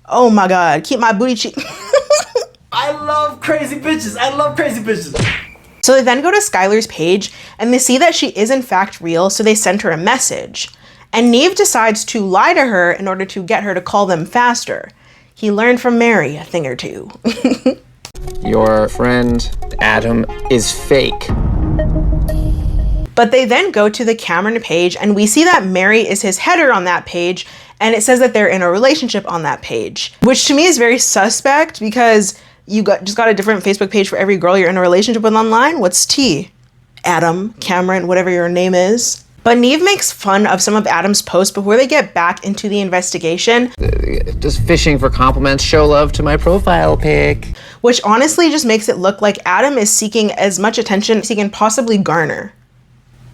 Oh my God, keep my booty cheek. I love crazy bitches. I love crazy bitches. So they then go to Skylar's page and they see that she is in fact real, so they send her a message. And Neve decides to lie to her in order to get her to call them faster. He learned from Mary a thing or two. Your friend Adam is fake. But they then go to the Cameron page and we see that Mary is his header on that page, and it says that they're in a relationship on that page, which to me is very suspect because you just got a different Facebook page for every girl you're in a relationship with online. What's T? Adam, Cameron, whatever your name is. But Neve makes fun of some of Adam's posts before they get back into the investigation. Just fishing for compliments, show love to my profile pic. Which honestly just makes it look like Adam is seeking as much attention as he can possibly garner.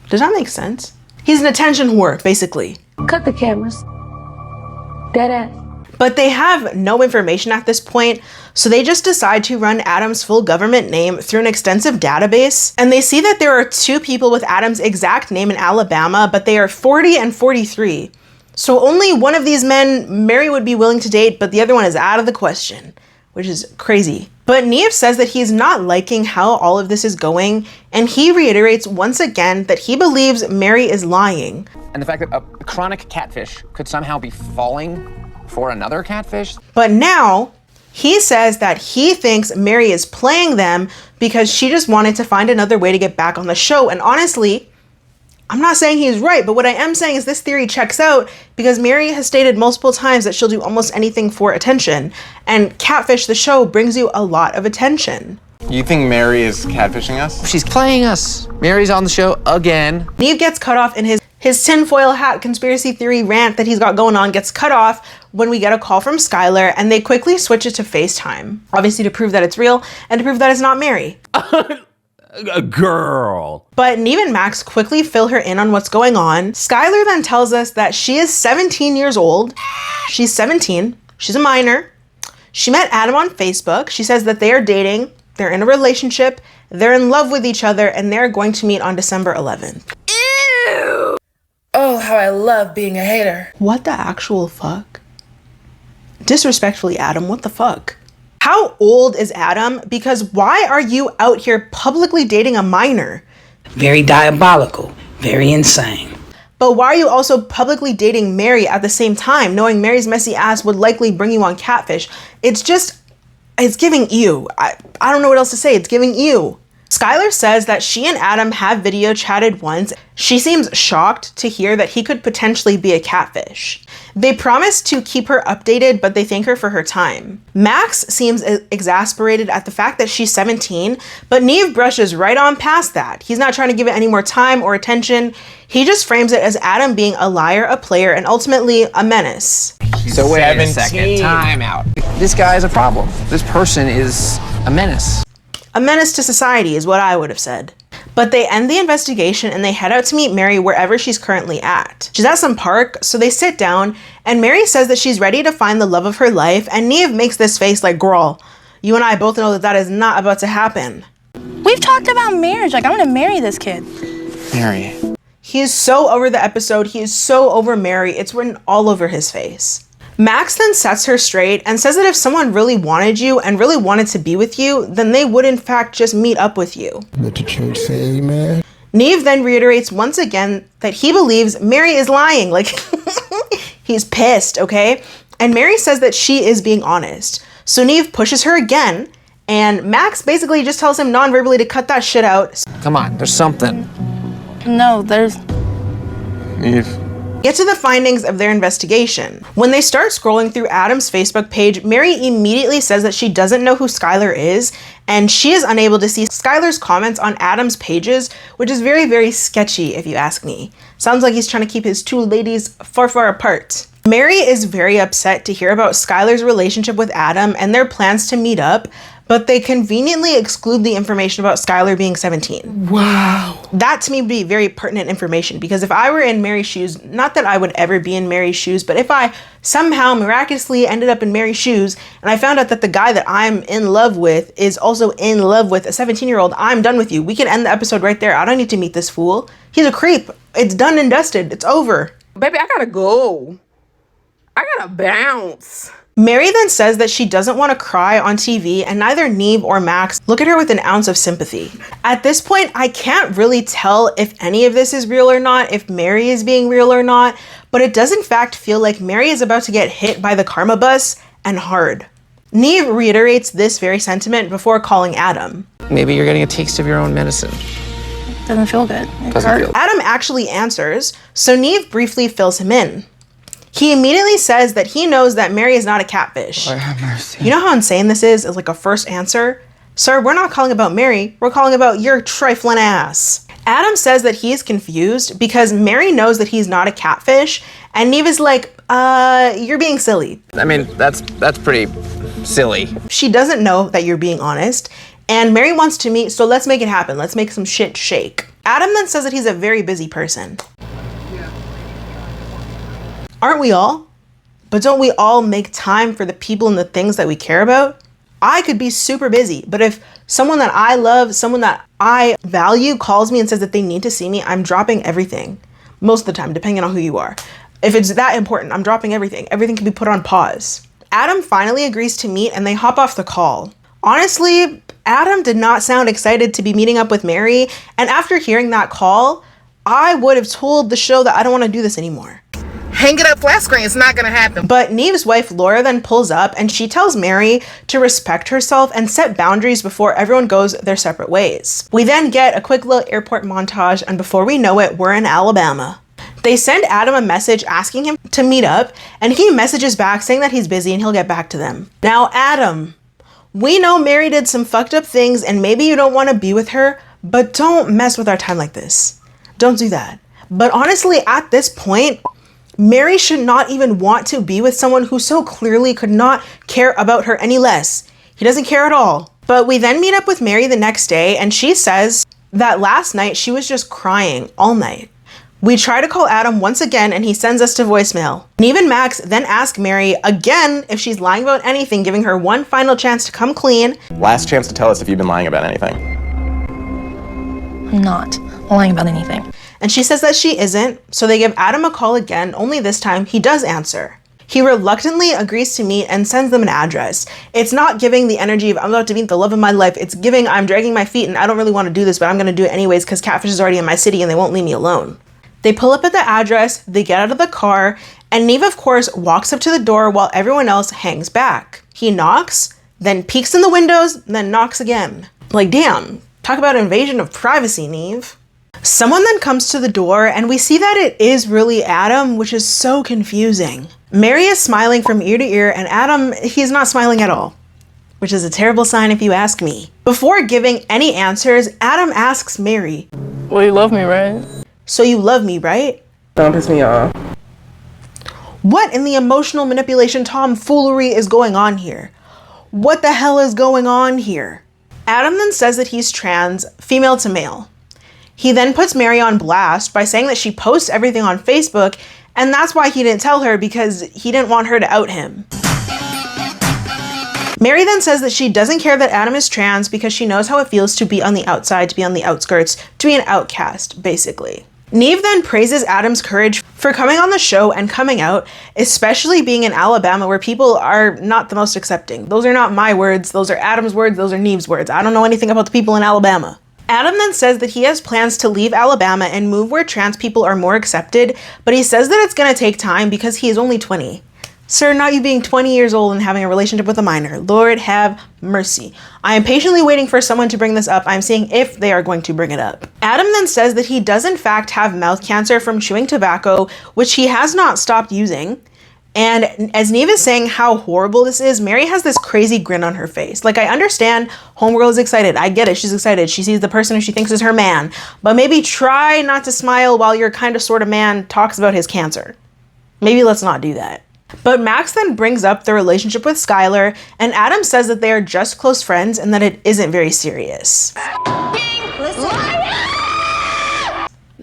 Does that make sense? He's an attention whore, basically. Cut the cameras. Dead ass. But they have no information at this point, so they just decide to run Adam's full government name through an extensive database. And they see that there are 2 people with Adam's exact name in Alabama, but they are 40 and 43. So only one of these men Mary would be willing to date, but the other one is out of the question, which is crazy. But Neve says that he's not liking how all of this is going, and he reiterates once again that he believes Mary is lying. And the fact that a chronic catfish could somehow be falling for another catfish? But now, he says that he thinks Mary is playing them because she just wanted to find another way to get back on the show. And honestly, I'm not saying he's right, but what I am saying is this theory checks out because Mary has stated multiple times that she'll do almost anything for attention. And Catfish, the show, brings you a lot of attention. You think Mary is catfishing us? She's playing us. Mary's on the show again. Neve gets cut off in his tinfoil hat conspiracy theory rant that he's got going on gets cut off when we get a call from Skylar, and they quickly switch it to FaceTime. Obviously to prove that it's real and to prove that it's not Mary. A girl. But Neve and Max quickly fill her in on what's going on. Skylar then tells us that she is 17 years old. She's 17. She's a minor. She met Adam on Facebook. She says that they are dating. They're in a relationship. They're in love with each other, and they're going to meet on December 11th. Ew! Oh, how I love being a hater. What the actual fuck? Disrespectfully, Adam, what the fuck? How old is Adam? Because why are you out here publicly dating a minor? Very diabolical. Very insane. But why are you also publicly dating Mary at the same time, knowing Mary's messy ass would likely bring you on Catfish? It's giving ew. I don't know what else to say. It's giving ew. Skylar says that she and Adam have video chatted once. She seems shocked to hear that he could potentially be a catfish. They promise to keep her updated, but they thank her for her time. Max seems exasperated at the fact that she's 17, but Neve brushes right on past that. He's not trying to give it any more time or attention. He just frames it as Adam being a liar, a player, and ultimately a menace. So wait a second, time out. This guy is a problem. This person is a menace. A menace to society is what I would have said. But they end the investigation and they head out to meet Mary wherever she's currently at. She's at some park, so they sit down, and Mary says that she's ready to find the love of her life, and Neve makes this face like, girl, you and I both know that that is not about to happen. We've talked about marriage. Like, I'm gonna marry this kid. Mary. He is so over the episode. He is so over Mary. It's written all over his face. Max then sets her straight and says that if someone really wanted you and really wanted to be with you, then they would in fact just meet up with you. Let the church say amen. Neve then reiterates once again that he believes Mary is lying. Like, he's pissed, okay? And Mary says that she is being honest. So Neve pushes her again, and Max basically just tells him non-verbally to cut that shit out. Come on, there's something. No, there's... Neve. Get to the findings of their investigation. When they start scrolling through Adam's Facebook page, Mary immediately says that she doesn't know who Skylar is, and she is unable to see Skylar's comments on Adam's pages, which is very, very sketchy if you ask me. Sounds like he's trying to keep his two ladies far, far apart. Mary is very upset to hear about Skylar's relationship with Adam and their plans to meet up, but they conveniently exclude the information about Skylar being 17. Wow. That to me would be very pertinent information, because if I were in Mary's shoes, not that I would ever be in Mary's shoes, but if I somehow miraculously ended up in Mary's shoes and I found out that the guy that I'm in love with is also in love with a 17-year-old, I'm done with you. We can end the episode right there. I don't need to meet this fool. He's a creep. It's done and dusted. It's over. Baby, I gotta go. I gotta bounce. Mary then says that she doesn't want to cry on TV, and neither Neve or Max look at her with an ounce of sympathy. At this point, I can't really tell if any of this is real or not, if Mary is being real or not, but it does in fact feel like Mary is about to get hit by the karma bus, and hard. Neve reiterates this very sentiment before calling Adam. Maybe you're getting a taste of your own medicine. Doesn't feel good. Adam actually answers, so Neve briefly fills him in. He immediately says that he knows that Mary is not a catfish. Lord have mercy. You know how insane this is like a first answer? Sir, we're not calling about Mary, we're calling about your trifling ass. Adam says that he is confused because Mary knows that he's not a catfish, and Neve is like, you're being silly. I mean, that's pretty silly. She doesn't know that you're being honest, and Mary wants to meet, so let's make it happen. Let's make some shit shake. Adam then says that he's a very busy person. Aren't we all? But don't we all make time for the people and the things that we care about? I could be super busy, but if someone that I love, someone that I value calls me and says that they need to see me, I'm dropping everything. Most of the time, depending on who you are. If it's that important, I'm dropping everything. Everything can be put on pause. Adam finally agrees to meet and they hop off the call. Honestly, Adam did not sound excited to be meeting up with Mary, and after hearing that call, I would have told the show that I don't want to do this anymore. Hang it up flat screen. It's not gonna happen. But Neve's wife Laura then pulls up and she tells Mary to respect herself and set boundaries before everyone goes their separate ways. We then get a quick little airport montage, and before we know it, we're in Alabama. They send Adam a message asking him to meet up, and he messages back saying that he's busy and he'll get back to them. Now, Adam, we know Mary did some fucked up things and maybe you don't want to be with her, but don't mess with our time like this. Don't do that. But honestly, at this point, Mary should not even want to be with someone who so clearly could not care about her any less. He doesn't care at all. But we then meet up with Mary the next day, and she says that last night she was just crying all night. We try to call Adam once again, and he sends us to voicemail. Neve and Max then ask Mary again if she's lying about anything, giving her one final chance to come clean. Last chance to tell us if you've been lying about anything. I'm not lying about anything. And she says that she isn't, so they give Adam a call again, only this time he does answer. He reluctantly agrees to meet and sends them an address. It's not giving the energy of I'm about to meet the love of my life. It's giving I'm dragging my feet and I don't really want to do this, but I'm going to do it anyways because Catfish is already in my city and they won't leave me alone. They pull up at the address, they get out of the car, and Neve of course walks up to the door while everyone else hangs back. He knocks, then peeks in the windows, then knocks again. Like, damn, Talk about invasion of privacy, Neve. Someone then comes to the door and we see that it is really Adam, which is so confusing. Mary is smiling from ear to ear and Adam, he's not smiling at all, which is a terrible sign if you ask me. Before giving any answers, Adam asks Mary, well, you love me, right? So you love me, right? Don't piss me off. What in the emotional manipulation tomfoolery is going on here? What the hell is going on here? Adam then says that he's trans, female to male. He then puts Mary on blast by saying that she posts everything on Facebook, and that's why he didn't tell her, because he didn't want her to out him. Mary then says that she doesn't care that Adam is trans because she knows how it feels to be on the outside, to be on the outskirts, to be an outcast, basically. Neve then praises Adam's courage for coming on the show and coming out, especially being in Alabama where people are not the most accepting. Those are not my words, those are Adam's words, those are Neve's words. I don't know anything about the people in Alabama. Adam then says that he has plans to leave Alabama and move where trans people are more accepted, but he says that it's gonna take time because he is only 20. Sir, not you being 20 years old and having a relationship with a minor. Lord have mercy. I am patiently waiting for someone to bring this up. I'm seeing if they are going to bring it up. Adam then says that he does in fact have mouth cancer from chewing tobacco, which he has not stopped using. And as Neve is saying how horrible this is, Mary has this crazy grin on her face. Like, I understand homegirl is excited. I get it. She's excited. She sees the person who she thinks is her man. But maybe try not to smile while your kind of sort of man talks about his cancer. Maybe let's not do that. But Max then brings up the relationship with Skylar, and Adam says that they are just close friends and that it isn't very serious.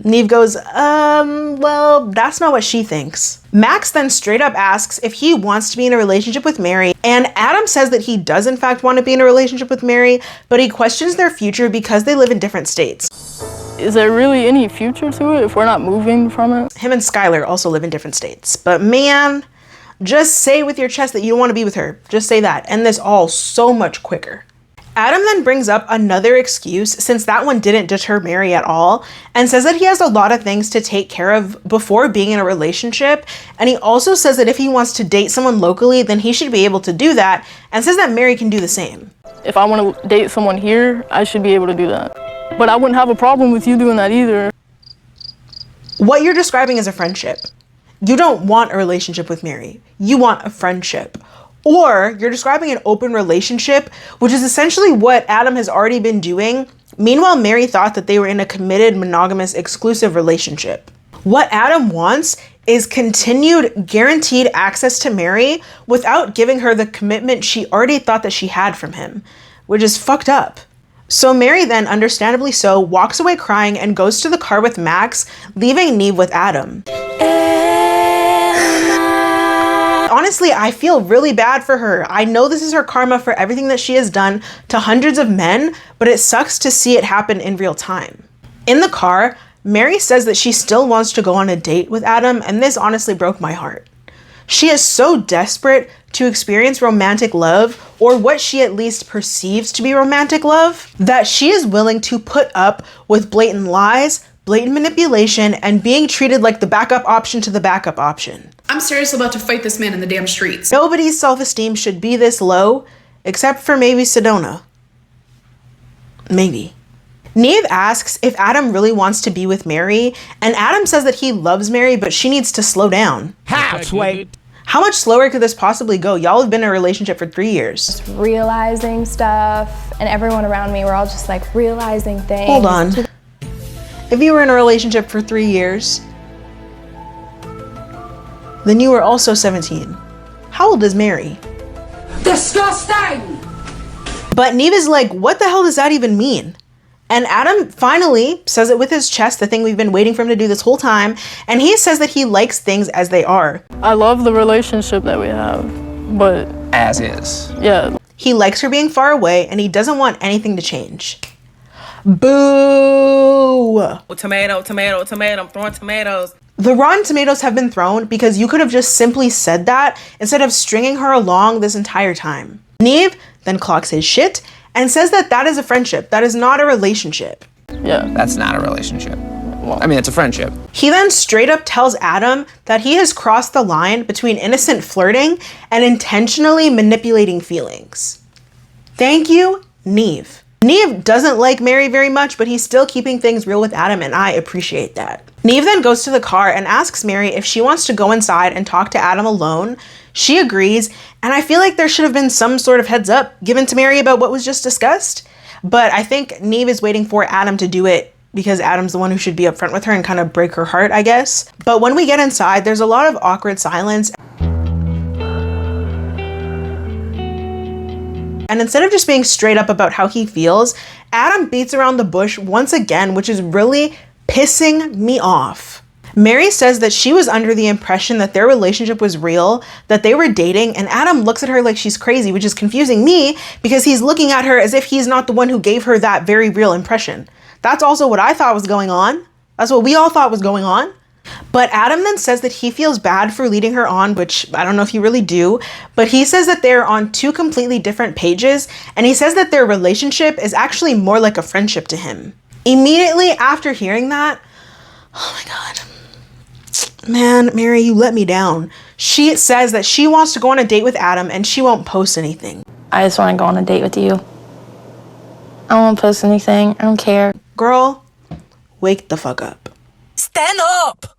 Neve goes, well, that's not what she thinks. Max then straight up asks if he wants to be in a relationship with Mary, and Adam says that he does in fact want to be in a relationship with Mary, but he questions their future because they live in different states. Is there really any future to it if we're not moving from it? Him and Skylar also live in different states, but man, just say with your chest that you don't want to be with her. Just say that. End this all so much quicker. Adam then brings up another excuse, since that one didn't deter Mary at all, and says that he has a lot of things to take care of before being in a relationship. And he also says that if he wants to date someone locally, then he should be able to do that, and says that Mary can do the same. If I want to date someone here, I should be able to do that. But I wouldn't have a problem with you doing that either. What you're describing is a friendship. You don't want a relationship with Mary. You want a friendship. Or you're describing an open relationship, which is essentially what Adam has already been doing. Meanwhile, Mary thought that they were in a committed, monogamous, exclusive relationship. What Adam wants is continued, guaranteed access to Mary without giving her the commitment she already thought that she had from him, which is fucked up. So Mary then, understandably so, walks away crying and goes to the car with Max, leaving Neve with Adam. Honestly, I feel really bad for her. I know this is her karma for everything that she has done to hundreds of men, but it sucks to see it happen in real time. In the car, Mary says that she still wants to go on a date with Adam, and this honestly broke my heart. She is so desperate to experience romantic love, or what she at least perceives to be romantic love, that she is willing to put up with blatant lies, blatant manipulation, and being treated like the backup option to the backup option. I'm seriously about to fight this man in the damn streets. Nobody's self-esteem should be this low, except for maybe Sedona. Maybe. Neve asks if Adam really wants to be with Mary, and Adam says that he loves Mary, but she needs to slow down. Halfway. How much slower could this possibly go? Y'all have been in a relationship for 3 years. Just realizing stuff, and everyone around me were all just like realizing things. Hold on. If you were in a relationship for 3 years, then you were also 17. How old is Mary? Disgusting! But Neve is like, what the hell does that even mean? And Adam finally says it with his chest, the thing we've been waiting for him to do this whole time. And he says that he likes things as they are. I love the relationship that we have, but... As is. Yeah. He likes her being far away, and he doesn't want anything to change. Boo! Tomato, tomato, tomato. I'm throwing tomatoes. The rotten tomatoes have been thrown because you could have just simply said that instead of stringing her along this entire time. Neve then clocks his shit and says that that is a friendship. That is not a relationship. Yeah. That's not a relationship. Well, I mean, it's a friendship. He then straight up tells Adam that he has crossed the line between innocent flirting and intentionally manipulating feelings. Thank you, Neve. Neve doesn't like Mary very much, but he's still keeping things real with Adam, and I appreciate that. Neve then goes to the car and asks Mary if she wants to go inside and talk to Adam alone. She agrees, and I feel like there should have been some sort of heads up given to Mary about what was just discussed. But I think Neve is waiting for Adam to do it because Adam's the one who should be upfront with her and kind of break her heart, I guess. But when we get inside, there's a lot of awkward silence. And instead of just being straight up about how he feels, Adam beats around the bush once again, which is really pissing me off. Mary says that she was under the impression that their relationship was real, that they were dating, and Adam looks at her like she's crazy, which is confusing me because he's looking at her as if he's not the one who gave her that very real impression. That's also what I thought was going on. That's what we all thought was going on. But Adam then says that he feels bad for leading her on, which I don't know if you really do, but he says that they're on two completely different pages, and he says that their relationship is actually more like a friendship to him. Immediately after hearing that, oh my God. Man, Mary, you let me down. She says that she wants to go on a date with Adam and she won't post anything. I just want to go on a date with you. I won't post anything. I don't care. Girl, wake the fuck up. Stand up!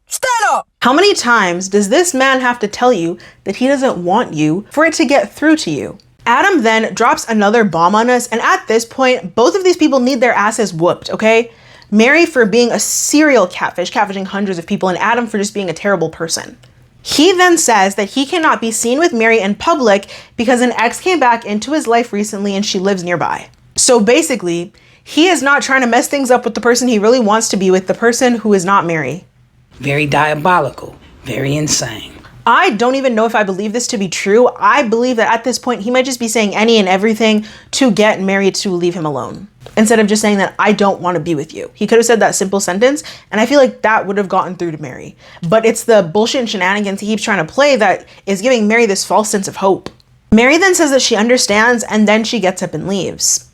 Stand up! How many times does this man have to tell you that he doesn't want you for it to get through to you? Adam then drops another bomb on us, and at this point, both of these people need their asses whooped, okay? Mary for being a serial catfish, catfishing hundreds of people, and Adam for just being a terrible person. He then says that he cannot be seen with Mary in public because an ex came back into his life recently and she lives nearby. So basically, he is not trying to mess things up with the person he really wants to be with, the person who is not Mary. Very diabolical, very insane. I don't even know if I believe this to be true. I believe that at this point, he might just be saying any and everything to get Mary to leave him alone, instead of just saying that I don't want to be with you. He could have said that simple sentence, and I feel like that would have gotten through to Mary. But it's the bullshit and shenanigans he keeps trying to play that is giving Mary this false sense of hope. Mary then says that she understands, and then she gets up and leaves.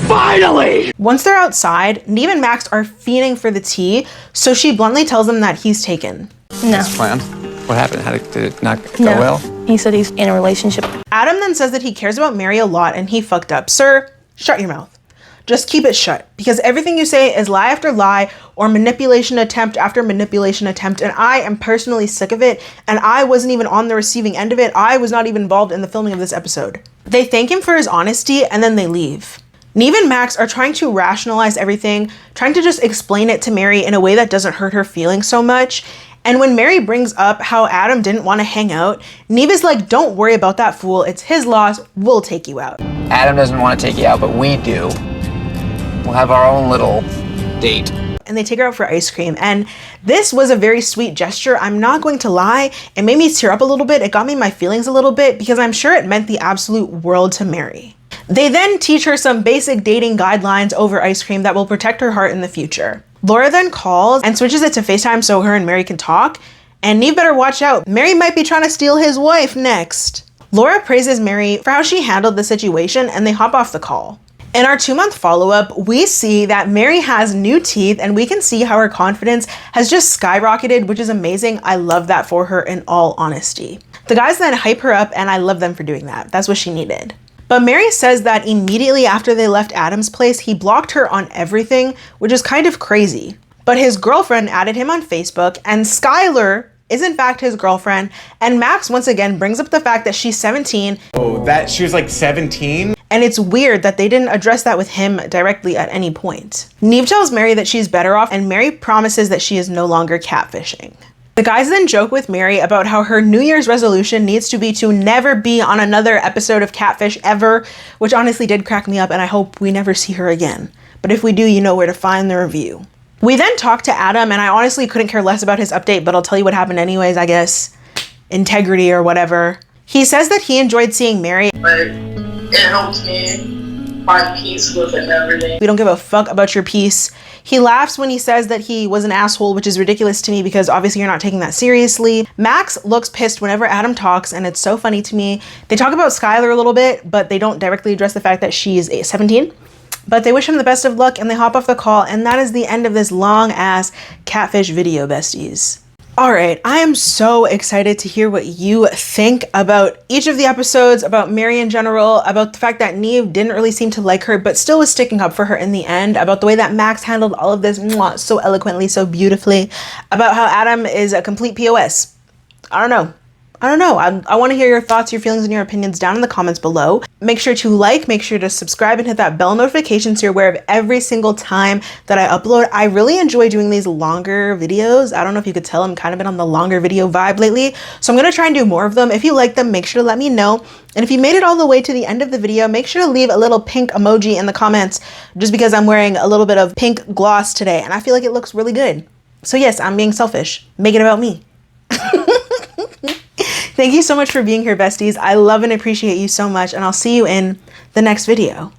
Finally! Once they're outside, Neve and Max are fiending for the tea, so she bluntly tells them that he's taken. No. As planned. What happened? Did it not go well? He said he's in a relationship. Adam then says that he cares about Mary a lot and he fucked up. Sir, shut your mouth. Just keep it shut, because everything you say is lie after lie or manipulation attempt after manipulation attempt, and I am personally sick of it, and I wasn't even on the receiving end of it. I was not even involved in the filming of this episode. They thank him for his honesty and then they leave. Neve and Max are trying to rationalize everything, trying to just explain it to Mary in a way that doesn't hurt her feelings so much. And when Mary brings up how Adam didn't want to hang out, Neve is like, don't worry about that fool. It's his loss. We'll take you out. Adam doesn't want to take you out, but we do. We'll have our own little date. And they take her out for ice cream. And this was a very sweet gesture. I'm not going to lie. It made me tear up a little bit. It got me in my feelings a little bit because I'm sure it meant the absolute world to Mary. They then teach her some basic dating guidelines over ice cream that will protect her heart in the future. Laura then calls and switches it to FaceTime so her and Mary can talk. And Neve better watch out. Mary might be trying to steal his wife next. Laura praises Mary for how she handled the situation and they hop off the call. In our 2-month follow-up, we see that Mary has new teeth and we can see how her confidence has just skyrocketed, which is amazing. I love that for her in all honesty. The guys then hype her up and I love them for doing that. That's what she needed. But Mary says that immediately after they left Adam's place, he blocked her on everything, which is kind of crazy. But his girlfriend added him on Facebook, and Skylar is in fact his girlfriend, and Max once again brings up the fact that she's 17. Oh, that she was like 17? And it's weird that they didn't address that with him directly at any point. Neve tells Mary that she's better off, and Mary promises that she is no longer catfishing. The guys then joke with Mary about how her New Year's resolution needs to be to never be on another episode of Catfish ever, which honestly did crack me up, and I hope we never see her again. But if we do, you know where to find the review. We then talk to Adam, and I honestly couldn't care less about his update, but I'll tell you what happened anyways, I guess. Integrity or whatever. He says that he enjoyed seeing Mary. But it helped me find peace with it and everything. We don't give a fuck about your peace. He laughs when he says that he was an asshole, which is ridiculous to me because obviously you're not taking that seriously. Max looks pissed whenever Adam talks, and it's so funny to me. They talk about Skylar a little bit, but they don't directly address the fact that she's 17. But they wish him the best of luck and they hop off the call, and that is the end of this long ass Catfish video, besties. All right, I am so excited to hear what you think about each of the episodes, about Mary in general, about the fact that Neve didn't really seem to like her, but still was sticking up for her in the end, about the way that Max handled all of this so eloquently, so beautifully, about how Adam is a complete POS. I don't know. I want to hear your thoughts, your feelings, and your opinions down in the comments below. Make sure to like, make sure to subscribe, and hit that bell notification so you're aware of every single time that I upload. I really enjoy doing these longer videos. I don't know if you could tell, I'm kind of been on the longer video vibe lately. So I'm going to try and do more of them. If you like them, make sure to let me know. And if you made it all the way to the end of the video, make sure to leave a little pink emoji in the comments, just because I'm wearing a little bit of pink gloss today and I feel like it looks really good. So yes, I'm being selfish. Make it about me. Thank you so much for being here, besties. I love and appreciate you so much, and I'll see you in the next video.